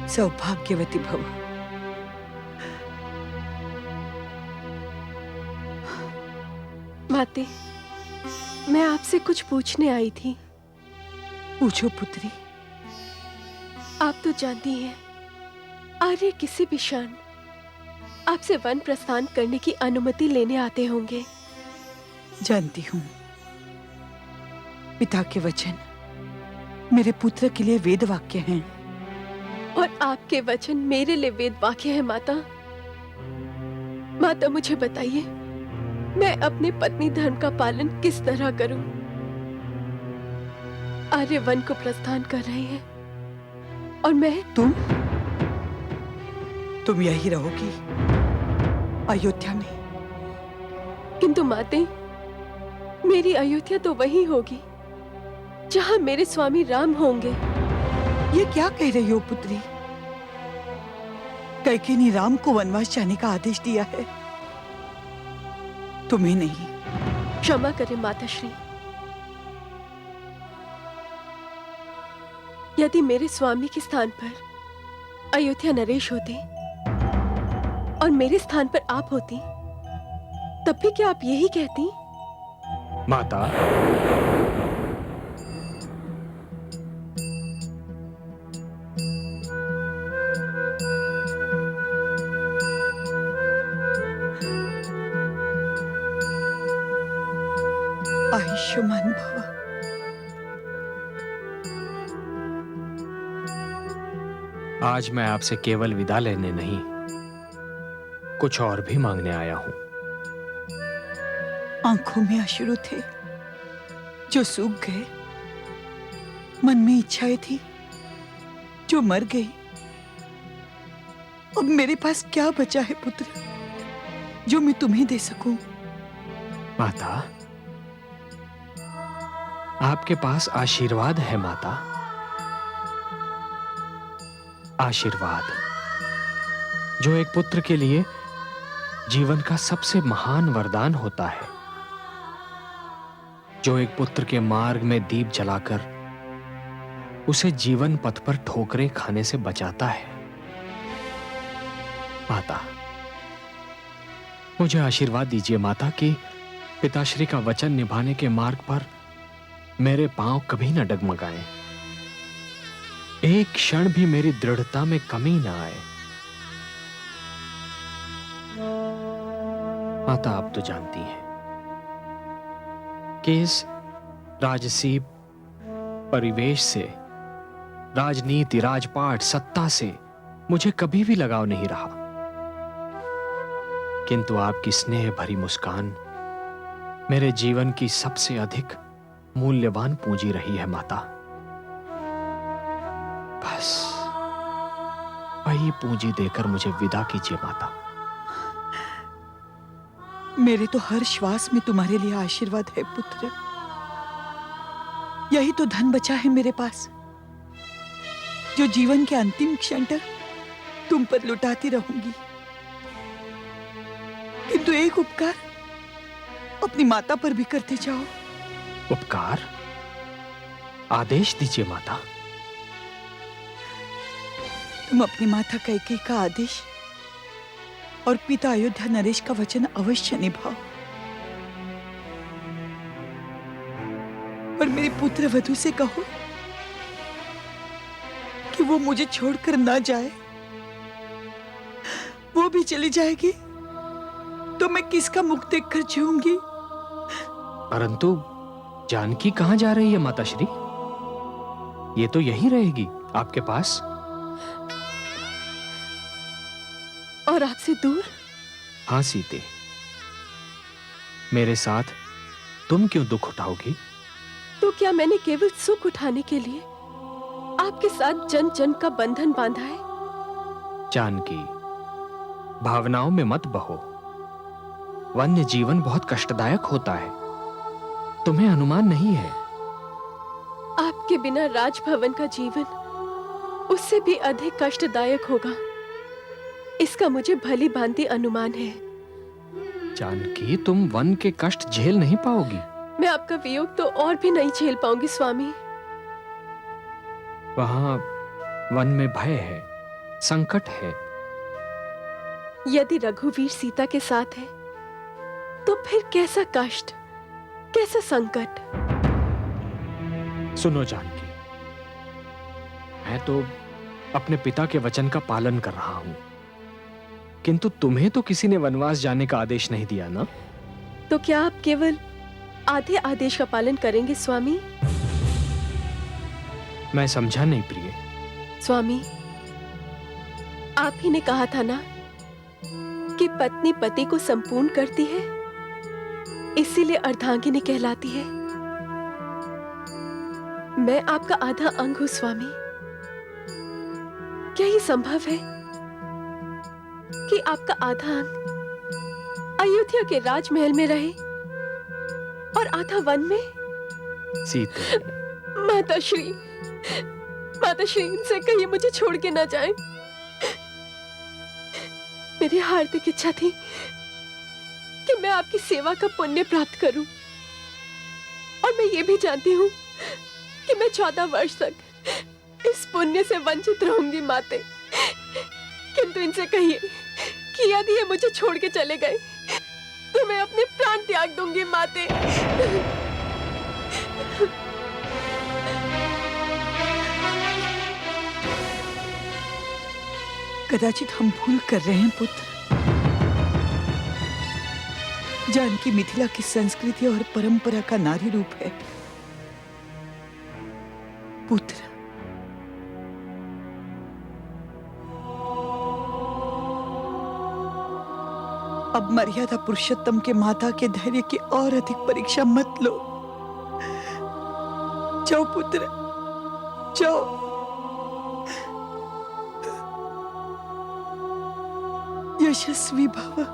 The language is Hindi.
सौभाग्यवती भव। माते, मैं आपसे कुछ पूछने आई थी। पूछो पुत्री। आप तो जानती हैं, आर्य किसी भी क्षण आपसे वन प्रस्थान करने की अनुमति लेने आते होंगे। जानती हूँ। पिता के वचन मेरे पुत्र के लिए वेद वाक्य हैं। और आपके वचन मेरे लिए वेद वाक्य है माता। माता मुझे बताइए, मैं अपने पत्नी धर्म का पालन किस तरह करूं? आर्य वन को प्रस्थान कर रहे हैं और मैं तुम यही रहोगी अयोध्या में। किंतु माते, मेरी अयोध्या तो वही होगी जहां मेरे स्वामी राम होंगे। ये क्या कह रही हो पुत्री? कैकेयी ने राम को वनवास जाने का आदेश दिया है, तुम्हें नहीं। क्षमा करें माताश्री। यदि मेरे स्वामी के स्थान पर अयोध्या नरेश होते और मेरे स्थान पर आप होती, तब भी क्या आप यही कहती? माता, आयुष्मान भव। आज मैं आपसे केवल विदा लेने नहीं, कुछ और भी मांगने आया हूं। आंखों में अश्रु थे जो सूख गए, मन में इच्छाएं थी जो मर गई। अब मेरे पास क्या बचा है पुत्र, जो मैं तुम्हें दे सकूं? माता, आपके पास आशीर्वाद है माता। आशीर्वाद जो एक पुत्र के लिए जीवन का सबसे महान वरदान होता है, जो एक पुत्र के मार्ग में दीप जलाकर उसे जीवन पथ पर ठोकरें खाने से बचाता है। माता, मुझे आशीर्वाद दीजिए माता कि पिताश्री का वचन निभाने के मार्ग पर मेरे पांव कभी न डगमगाएं, एक क्षण भी मेरी दृढ़ता में कमी ना आए। माता, आप तो जानती हैं कि इस राजसी परिवेश से, राजनीति, राजपाट, सत्ता से मुझे कभी भी लगाव नहीं रहा, किंतु आपकी स्नेह भरी मुस्कान मेरे जीवन की सबसे अधिक मूल्यवान पूंजी रही है माता। बस वही पूंजी देकर मुझे विदा कीजिए माता। मेरे तो हर श्वास में तुम्हारे लिए आशीर्वाद है पुत्र। यही तो धन बचा है मेरे पास, जो जीवन के अंतिम क्षण तक तुम पर लुटाती रहूंगी। किंतु एक उपकार अपनी माता पर भी करते जाओ। उपकार? आदेश दीजिए माता। तुम अपनी माता कैकेयी का आदेश और पिता अयोध्या नरेश का वचन अवश्य निभाओ, और मेरे पुत्र वधु से कहो कि वो मुझे छोड़कर ना जाए। वो भी चली जाएगी तो मैं किसका मुख देखकर जीऊंगी? परंतु जानकी कहां जा रही है माताश्री? ये तो यही रहेगी आपके पास। और आपसे दूर? हां सीते, मेरे साथ तुम क्यों दुख उठाओगी? तो क्या मैंने केवल सुख उठाने के लिए आपके साथ जन जन का बंधन बांधा है? जानकी, भावनाओं में मत बहो। वन्य जीवन बहुत कष्टदायक होता है, तुम्हें अनुमान नहीं है। आपके बिना राजभवन का जीवन उससे भी अधिक कष्टदायक होगा, इसका मुझे भली भांति अनुमान है। जानकी, तुम वन के कष्ट झेल नहीं पाओगी। मैं आपका वियोग तो और भी नहीं झेल पाऊंगी स्वामी। वहां वन में भय है, संकट है। यदि रघुवीर सीता के साथ है तो फिर कैसा कष्ट, कैसा संकट। सुनो जानकी, मैं तो अपने पिता के वचन का पालन कर रहा हूं, किंतु तुम्हें तो किसी ने वनवास जाने का आदेश नहीं दिया ना? तो क्या आप केवल आधे आदेश का पालन करेंगे स्वामी? मैं समझा नहीं प्रिय। स्वामी, आप ही ने कहा था ना कि पत्नी पति को संपूर्ण करती है, इसीलिए अर्धांगिनी कहलाती है। मैं आपका आधा अंग हूं स्वामी। क्या ये संभव है कि आपका आधा अंग अयोध्या के राजमहल में रहे और आधा वन में? सीते, माताश्री, माताश्री, इनसे कहिए मुझे छोड़ के ना जाएं। मेरी हार्दिक इच्छा थी कि मैं आपकी सेवा का पुण्य प्राप्त करूं, और मैं ये भी जानती हूं कि मैं 14 वर्ष तक इस पुण्य से वंचित रहूंगी माते। किंतु इनसे कहिए कि यदि ये मुझे छोड़ के चले गए तो मैं अपने प्राण त्याग दूंगी माते। कदाचित हम भूल कर रहे हैं पुत्र। जानकी मिथिला की संस्कृति और परंपरा का नारी रूप है। पुत्र, अब मर्यादा पुरुषोत्तम के माता के धैर्य की और अधिक परीक्षा मत लो। जाओ पुत्र, जाओ। यशस्वी भव।